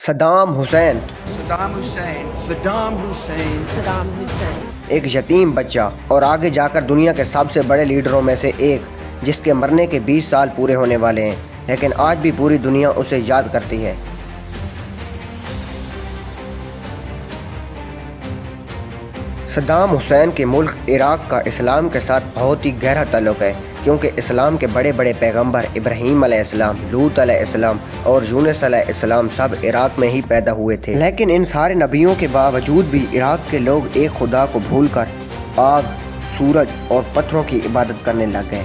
Saddam Hussein Saddam Hussein. Saddam Hussein. Saddam Hussein. ایک یتیم بچہ اور آگے جا کر دنیا کے سب سے بڑے لیڈروں میں سے ایک، جس کے مرنے کے 20 سال پورے ہونے والے ہیں، لیکن آج بھی پوری دنیا اسے یاد کرتی ہے۔ صدام حسین کے ملک عراق کا اسلام کے ساتھ بہت ہی گہرا تعلق ہے، کیونکہ اسلام کے بڑے بڑے پیغمبر ابراہیم علیہ السلام، لوط علیہ السلام اور یونس علیہ السلام سب عراق میں ہی پیدا ہوئے تھے۔ لیکن ان سارے نبیوں کے باوجود بھی عراق کے لوگ ایک خدا کو بھول کر آگ، سورج اور پتھروں کی عبادت کرنے لگ گئے۔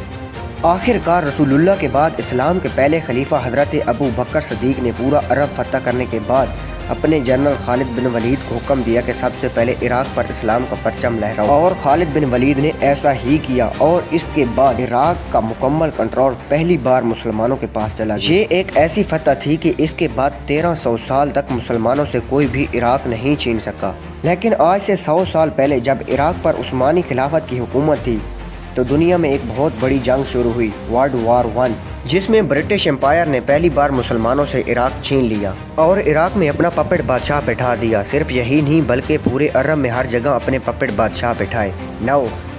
آخر کار رسول اللہ کے بعد اسلام کے پہلے خلیفہ حضرت ابو بکر صدیق نے پورا عرب فتح کرنے کے بعد اپنے جنرل خالد بن ولید کو حکم دیا کہ سب سے پہلے عراق پر اسلام کا پرچم لہراؤ، اور خالد بن ولید نے ایسا ہی کیا، اور اس کے بعد عراق کا مکمل کنٹرول پہلی بار مسلمانوں کے پاس چلا گیا۔ یہ ایک ایسی فتح تھی کہ اس کے بعد 1300 سال تک مسلمانوں سے کوئی بھی عراق نہیں چھین سکا۔ لیکن آج سے 100 سال پہلے جب عراق پر عثمانی خلافت کی حکومت تھی تو دنیا میں ایک بہت بڑی جنگ شروع ہوئی، ورلڈ وار 1، جس میں برٹش امپائر نے پہلی بار مسلمانوں سے عراق چھین لیا اور عراق میں اپنا پپٹ بادشاہ بٹھا دیا۔ صرف یہی نہیں بلکہ پورے عرب میں ہر جگہ اپنے پپٹ بادشاہ بٹھائے۔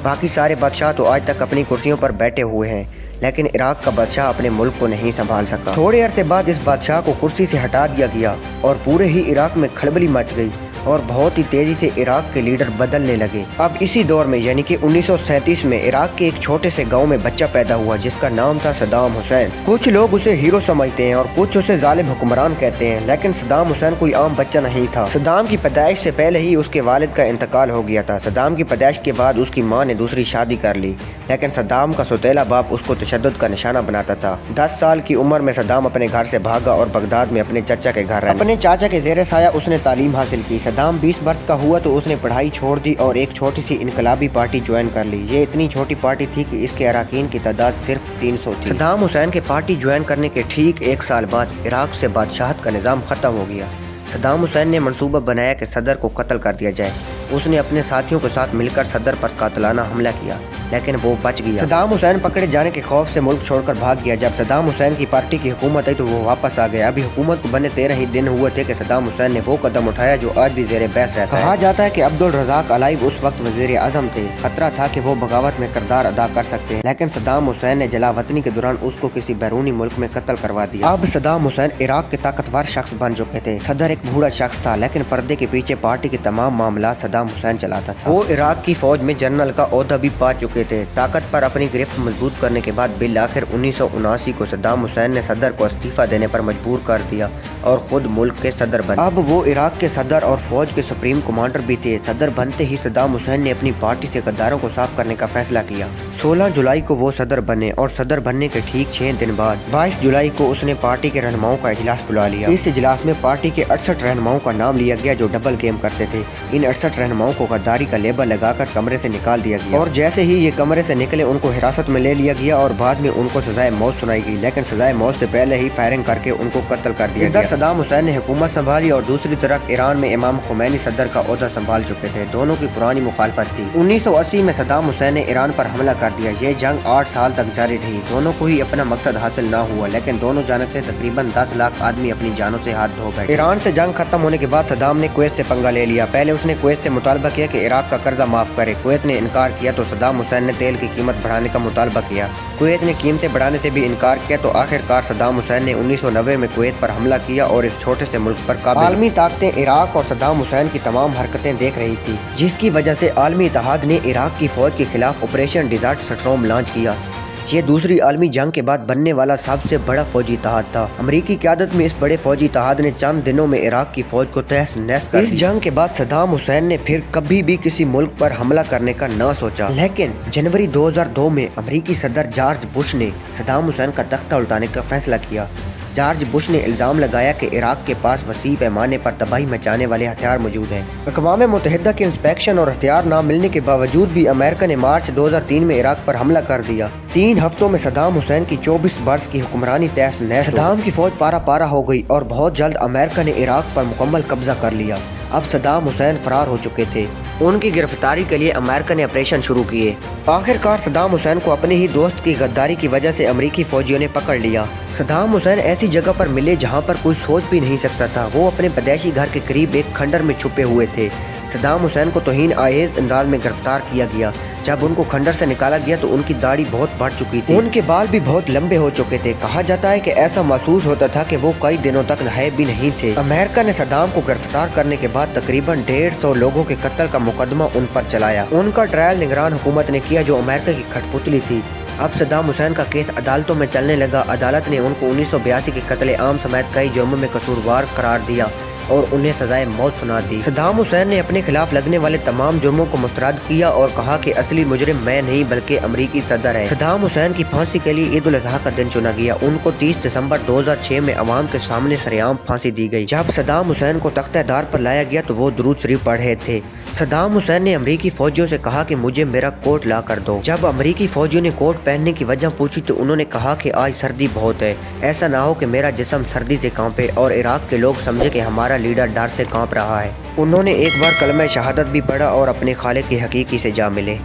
باقی سارے بادشاہ تو آج تک اپنی کرسیوں پر بیٹھے ہوئے ہیں، لیکن عراق کا بادشاہ اپنے ملک کو نہیں سنبھال سکا۔ تھوڑے عرصے بعد اس بادشاہ کو کرسی سے ہٹا دیا گیا اور پورے ہی عراق میں کھلبلی مچ گئی اور بہت ہی تیزی سے عراق کے لیڈر بدلنے لگے۔ اب اسی دور میں یعنی کہ 1937 میں عراق کے ایک چھوٹے سے گاؤں میں بچہ پیدا ہوا جس کا نام تھا صدام حسین۔ کچھ لوگ اسے ہیرو سمجھتے ہیں اور کچھ اسے ظالم حکمران کہتے ہیں، لیکن صدام حسین کوئی عام بچہ نہیں تھا۔ صدام کی پیدائش سے پہلے ہی اس کے والد کا انتقال ہو گیا تھا۔ صدام کی پیدائش کے بعد اس کی ماں نے دوسری شادی کر لی، لیکن صدام کا سوتیلا باپ اس کو تشدد کا نشانہ بناتا تھا۔ 10 سال کی عمر میں صدام اپنے گھر سے بھاگا اور بغداد میں اپنے چچا کے گھر رہا۔ اپنے چاچا کے زیر سایہ اس نے تعلیم حاصل کی۔ صدام 20 برس کا ہوا تو اس نے پڑھائی چھوڑ دی اور ایک چھوٹی سی انقلابی پارٹی جوائن کر لی۔ یہ اتنی چھوٹی پارٹی تھی کہ اس کے اراکین کی تعداد صرف 300 تھی۔ صدام حسین کے پارٹی جوائن کرنے کے ٹھیک 1 سال بعد عراق سے بادشاہت کا نظام ختم ہو گیا۔ صدام حسین نے منصوبہ بنایا کہ صدر کو قتل کر دیا جائے۔ اس نے اپنے ساتھیوں کے ساتھ مل کر صدر پر قاتلانہ حملہ کیا، لیکن وہ بچ گیا۔ صدام حسین پکڑے جانے کے خوف سے ملک چھوڑ کر بھاگ گیا۔ جب صدام حسین کی پارٹی کی حکومت آئی تو وہ واپس آ گیا۔ ابھی حکومت کو بنے 13 ہی دن ہوئے تھے کہ صدام حسین نے وہ قدم اٹھایا جو آج بھی زیر بحث رہتا ہے۔ کہا جاتا ہے کہ عبدالرزاق علائب اس وقت وزیر اعظم تھے۔ خطرہ تھا کہ وہ بغاوت میں کردار ادا کر سکتے ہیں، لیکن صدام حسین نے جلاوطنی کے دوران اس کو کسی بیرونی ملک میں قتل کروا دیا۔ اب صدام حسین عراق کے طاقتور شخص بن چکے تھے۔ صدر ایک بوڑھا شخص تھا، لیکن پردے کے پیچھے پارٹی کے تمام معاملات صدام حسین چلاتا تھا۔ وہ عراق کی فوج میں جنرل کا عہدہ بھی پا چکے تھے۔ طاقت پر اپنی گرفت مضبوط کرنے کے بعد بالآخر 1979 کو صدام حسین نے صدر کو استعفیٰ دینے پر مجبور کر دیا اور خود ملک کے صدر بنے۔ اب وہ عراق کے صدر اور فوج کے سپریم کمانڈر بھی تھے۔ صدر بنتے ہی صدام حسین نے اپنی پارٹی سے غداروں کو صاف کرنے کا فیصلہ کیا۔ 16 جولائی کو وہ صدر بنے اور صدر بننے کے ٹھیک 6 دن بعد 22 جولائی کو اس نے پارٹی کے رہنماؤں کا اجلاس بلا لیا۔ اس اجلاس میں پارٹی کے 68 رہنماؤں کا نام لیا گیا جو ڈبل گیم کرتے تھے۔ ان 68 رہنماؤں کو غداری کا لیبل لگا کر کمرے سے نکال دیا گیا، اور جیسے ہی یہ کمرے سے نکلے ان کو حراست میں لے لیا گیا اور بعد میں ان کو سزائے موت سنائی گئی، لیکن سزائے موت سے پہلے ہی فائرنگ کر کے ان کو قتل کر دیا گیا۔ ادھر صدام حسین نے حکومت سنبھالی اور دوسری طرف ایران میں امام خمینی صدر کا عہدہ سنبھال چکے تھے۔ دونوں کی پرانی مخالفت تھی۔ 1980 میں صدام حسین نے ایران پر حملہ کر دیا۔ یہ جنگ 8 سال تک جاری رہی۔ دونوں کو ہی اپنا مقصد حاصل نہ ہوا، لیکن دونوں جانب سے تقریباً 10 لاکھ آدمی اپنی جانوں سے ہاتھ دھو بیٹھے۔ ایران سے جنگ ختم ہونے کے بعد صدام نے کویت سے پنگا لے لیا۔ پہلے اس نے کویت سے مطالبہ کیا کہ عراق کا قرضہ معاف کرے۔ کویت نے انکار کیا تو صدام حسین نے تیل کی قیمت بڑھانے کا مطالبہ کیا۔ کویت نے قیمتیں بڑھانے سے بھی انکار کیا تو آخر کار صدام حسین نے 1990 میں کویت پر حملہ کیا اور اس چھوٹے سے ملک پر قابض۔ عالمی طاقتیں عراق اور صدام حسین کی تمام حرکتیں دیکھ رہی تھی، جس کی وجہ سے عالمی اتحاد نے عراق کی فوج کے خلاف آپریشن ڈیزرٹ سٹروم لانچ کیا۔ یہ دوسری عالمی جنگ کے بعد بننے والا سب سے بڑا فوجی اتحاد تھا۔ امریکی قیادت میں اس بڑے فوجی اتحاد نے چند دنوں میں عراق کی فوج کو تہس نہس کر دیا۔ اس جنگ کے بعد صدام حسین نے پھر کبھی بھی کسی ملک پر حملہ کرنے کا نہ سوچا، لیکن جنوری 2002 میں امریکی صدر جارج بش نے صدام حسین کا تختہ الٹانے کا فیصلہ کیا۔ جارج بش نے الزام لگایا کہ عراق کے پاس وسیع پیمانے پر تباہی مچانے والے ہتھیار موجود ہیں۔ اقوام متحدہ کے انسپیکشن اور ہتھیار نہ ملنے کے باوجود بھی امریکہ نے مارچ 2003 میں عراق پر حملہ کر دیا۔ 3 ہفتوں میں صدام حسین کی 24 برس کی حکمرانی تہس نہس۔ صدام کی فوج پارا پارا ہو گئی اور بہت جلد امریکہ نے عراق پر مکمل قبضہ کر لیا۔ اب صدام حسین فرار ہو چکے تھے۔ ان کی گرفتاری کے لیے امریکہ نے آپریشن شروع کیے۔ آخر کار صدام حسین کو اپنے ہی دوست کی غداری کی وجہ سے امریکی فوجیوں نے پکڑ لیا۔ صدام حسین ایسی جگہ پر ملے جہاں پر کوئی سوچ بھی نہیں سکتا تھا۔ وہ اپنے پیدائشی گھر کے قریب ایک کھنڈر میں چھپے ہوئے تھے۔ صدام حسین کو توہین آمیز انداز میں گرفتار کیا گیا۔ جب ان کو کھنڈر سے نکالا گیا تو ان کی داڑھی بہت بڑھ چکی تھی، ان کے بال بھی بہت لمبے ہو چکے تھے۔ کہا جاتا ہے کہ ایسا محسوس ہوتا تھا کہ وہ کئی دنوں تک نہائے بھی نہیں تھے۔ امریکہ نے صدام کو گرفتار کرنے کے بعد تقریباً 150 لوگوں کے قتل کا مقدمہ ان پر چلایا۔ ان کا ٹرائل نگران حکومت نے کیا جو امریکہ کی کھٹ پتلی تھی۔ اب صدام حسین کا کیس عدالتوں میں چلنے لگا۔ عدالت نے ان کو 1982 کے قتل عام سمیت کئی جرموں میں قصوروار قرار دیا اور انہیں سزائے موت سنا دی۔ صدام حسین نے اپنے خلاف لگنے والے تمام جرموں کو مسترد کیا اور کہا کہ اصلی مجرم میں نہیں بلکہ امریکی صدر ہے۔ صدام حسین کی پھانسی کے لیے عید الاضحیٰ کا دن چنا گیا۔ ان کو 30 دسمبر 2006 میں عوام کے سامنے سرعام پھانسی دی گئی۔ جب صدام حسین کو تختہ دار پر لایا گیا تو وہ درود شریف پڑھ رہے تھے۔ صدام حسین نے امریکی فوجیوں سے کہا کہ مجھے میرا کوٹ لا کر دو۔ جب امریکی فوجیوں نے کوٹ پہننے کی وجہ پوچھی تو انہوں نے کہا کہ آج سردی بہت ہے، ایسا نہ ہو کہ میرا جسم سردی سے کانپے اور عراق کے لوگ سمجھے کہ ہمارا لیڈر ڈر سے کانپ رہا ہے۔ انہوں نے ایک بار کلمہ شہادت بھی پڑھا اور اپنے خالق کی حقیقی سے جا ملے۔